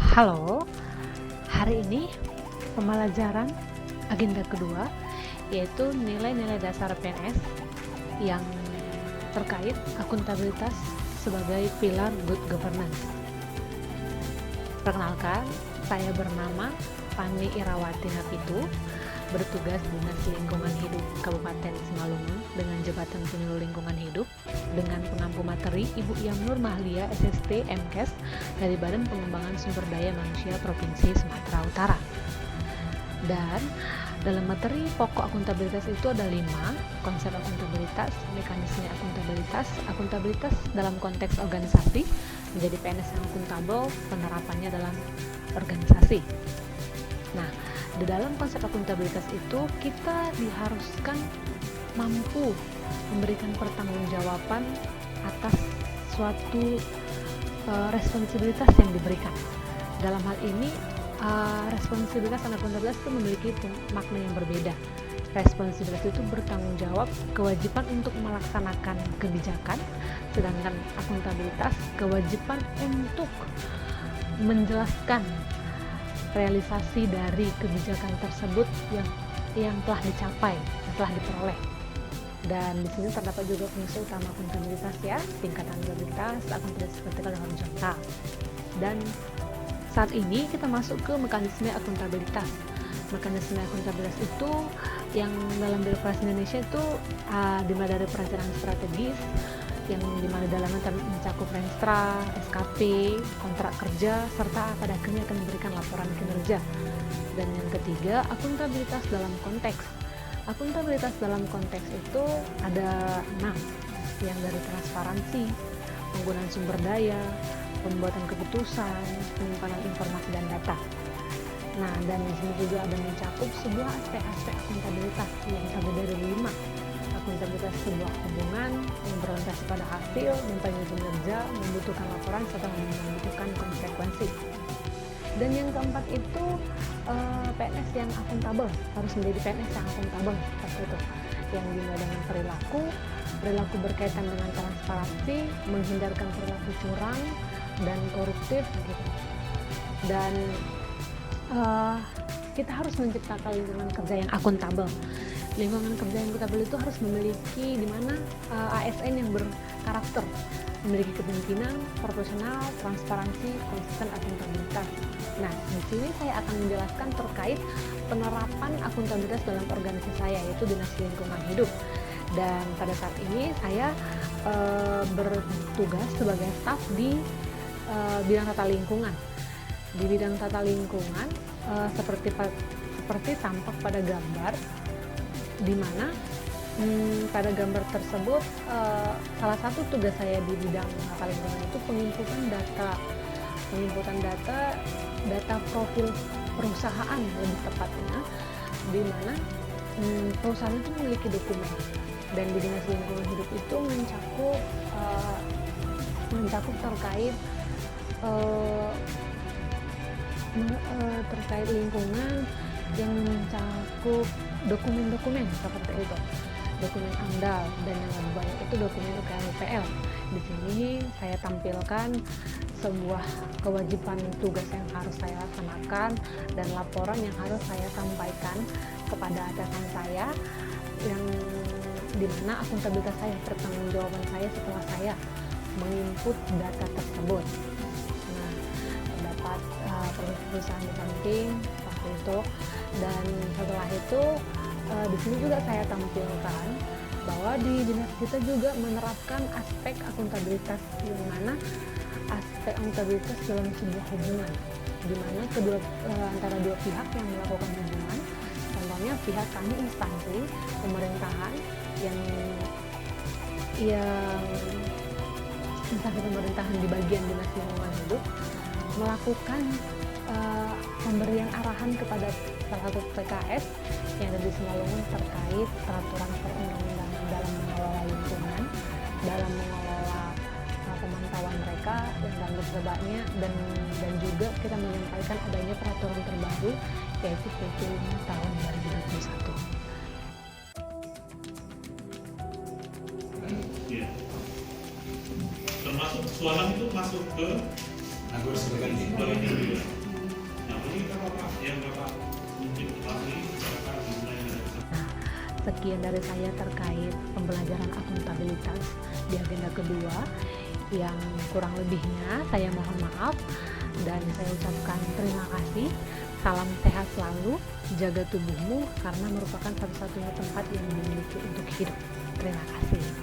Halo, hari ini pembelajaran agenda kedua yaitu nilai-nilai dasar PNS yang terkait akuntabilitas sebagai pilar good governance. Perkenalkan, saya bernama Fani Irawati Napitu, bertugas Dinas Lingkungan Hidup Kabupaten Simalungun dengan jabatan penyuluh lingkungan hidup dengan pengampu materi Ibu Yamnur Mahlia SST MKes dari Badan Pengembangan Sumber Daya Manusia Provinsi Sumatera Utara. Dan dalam materi pokok akuntabilitas itu ada 5: konsep akuntabilitas, mekanisme akuntabilitas, akuntabilitas dalam konteks organisasi, menjadi PNS yang akuntabel, penerapannya dalam organisasi. Nah, di dalam konsep akuntabilitas itu kita diharuskan mampu memberikan pertanggungjawaban atas suatu responsibilitas yang diberikan. Dalam hal ini responsibilitas dan akuntabilitas itu memiliki makna yang berbeda. Responsibilitas itu bertanggung jawab, kewajiban untuk melaksanakan kebijakan, sedangkan akuntabilitas kewajiban untuk menjelaskan realisasi dari kebijakan tersebut yang telah dicapai, yang telah diperoleh. Dan di sini terdapat juga fungsi utama akuntabilitas ya, tingkatan akuntabilitas, akuntabilitas vertikal dan horizontal. Dan saat ini kita masuk ke mekanisme akuntabilitas. Mekanisme akuntabilitas itu yang dalam birokrasi Indonesia itu dimulai dari perencanaan strategis, yang dimana dalamnya mencakup renstra, SKP, kontrak kerja, serta pada akhirnya akan memberikan laporan kinerja. Dan yang ketiga, akuntabilitas dalam konteks. Akuntabilitas dalam konteks itu ada 6, yang dari transparansi, penggunaan sumber daya, pembuatan keputusan, penyimpanan informasi dan data. Nah, dan di sini juga ada mencakup sebuah aspek-aspek akuntabilitas yang terdiri dari 5. Akuntabilitas sebuah hubungan yang berorientasi pada hasil, mempunyai kinerja, membutuhkan laporan, serta membutuhkan konsekuensi. Dan yang keempat itu PNS yang akuntabel, harus menjadi PNS yang akuntabel seperti itu, yang dimulai dengan perilaku berkaitan dengan transparansi, menghindarkan perilaku curang dan koruptif gitu. Dan kita harus menciptakan lingkungan kerja yang akuntabel. Lingkungan kerja yang akuntabel itu harus memiliki di mana ASN yang berkarakter, memiliki kepemimpinan, profesional, transparansi, konsisten, akuntabilitas. Nah, di sini saya akan menjelaskan terkait penerapan akuntabilitas dalam organisasi saya, yaitu Dinas Lingkungan Hidup. Dan pada saat ini saya bertugas sebagai staf di bidang tata lingkungan. Di bidang tata lingkungan seperti tampak pada gambar, di mana pada gambar tersebut salah satu tugas saya di bidang tata lingkungan itu pengumpulan data profil perusahaan, lebih tepatnya, di mana perusahaan itu memiliki dokumen. Dan di Dinas Lingkungan Hidup itu mencakup terkait lingkungan, yang mencakup dokumen-dokumen seperti itu, dokumen AMDAL, dan yang lebih banyak itu dokumen UKM-UPL. Di sini saya tampilkan sebuah kewajiban tugas yang harus saya laksanakan dan laporan yang harus saya sampaikan kepada atasan saya, yang dimana akuntabilitas saya, pertanggungjawaban saya setelah saya menginput data tersebut. Nah, terdapat perusahaan di samping seperti itu. Dan setelah itu di sini juga saya tampilkan bahwa di dinas kita juga menerapkan aspek akuntabilitas, yang mana aspek akuntabilitas dalam sebuah hubungan, di mana antara dua pihak yang melakukan hubungan. Contohnya pihak kami instansi pemerintahan yang instansi pemerintahan di bagian Dinas Lingkungan Hidup melakukan pemberian arahan kepada salah satu PKS yang ada di Simalungun terkait peraturan perundang-undangan dalam mengelola lingkungan, dalam mengelola pemantauan mereka dan berdebatnya, dan juga kita menyampaikan adanya peraturan terbaru, yaitu PP 5 tahun 2021. Ya. Termasuk suara itu masuk ke Agus Berganti. Sekian dari saya terkait pembelajaran akuntabilitas di agenda kedua. Yang kurang lebihnya saya mohon maaf dan saya ucapkan terima kasih. Salam sehat selalu, jaga tubuhmu karena merupakan satu-satunya tempat yang dimiliki untuk hidup. Terima kasih.